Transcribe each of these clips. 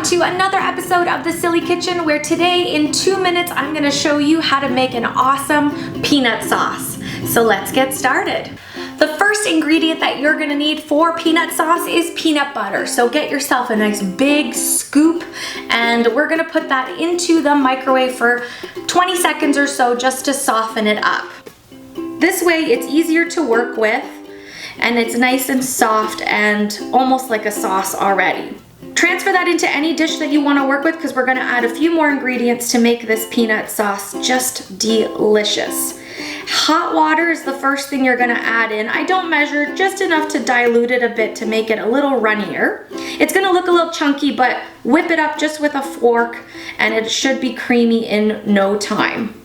On to another episode of The Silly Kitchen, where today in 2 minutes I'm going to show you how to make an awesome peanut sauce. So let's get started. The first ingredient that you're going to need for peanut sauce is peanut butter. So get yourself a nice big scoop, and we're going to put that into the microwave for 20 seconds or so just to soften it up. This way it's easier to work with and it's nice and soft and almost like a sauce already. Transfer that into any dish that you want to work with, because we're going to add a few more ingredients to make this peanut sauce just delicious. Hot water is the first thing you're going to add in. I don't measure, just enough to dilute it a bit to make it a little runnier. It's going to look a little chunky, but whip it up just with a fork and it should be creamy in no time.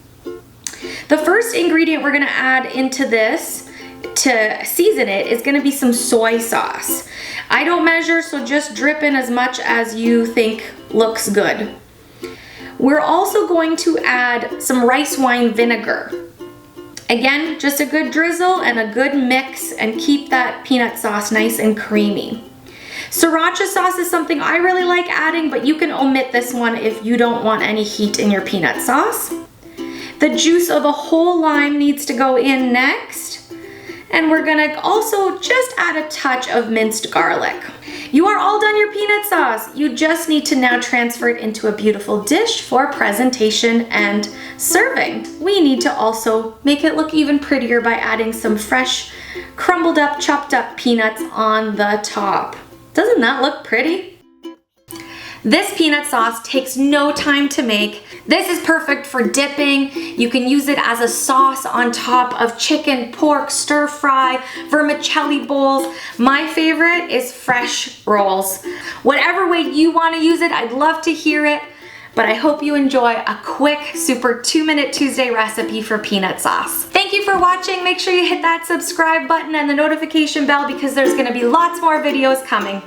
The first ingredient we're going to add into this to season it is going to be some soy sauce. I don't measure, so just drip in as much as you think looks good. We're also going to add some rice wine vinegar. Again, just a good drizzle and a good mix, and keep that peanut sauce nice and creamy. Sriracha sauce is something I really like adding, but you can omit this one if you don't want any heat in your peanut sauce. The juice of a whole lime needs to go in next. And we're gonna also just add a touch of minced garlic. You are all done your peanut sauce. You just need to now transfer it into a beautiful dish for presentation and serving. We need to also make it look even prettier by adding some fresh, crumbled up, chopped up peanuts on the top. Doesn't that look pretty? This peanut sauce takes no time to make. This is perfect for dipping. You can use it as a sauce on top of chicken, pork, stir fry, vermicelli bowls. My favorite is fresh rolls. Whatever way you want to use it, I'd love to hear it. But I hope you enjoy a quick, super 2-minute Tuesday recipe for peanut sauce. Thank you for watching. Make sure you hit that subscribe button and the notification bell, because there's going to be lots more videos coming.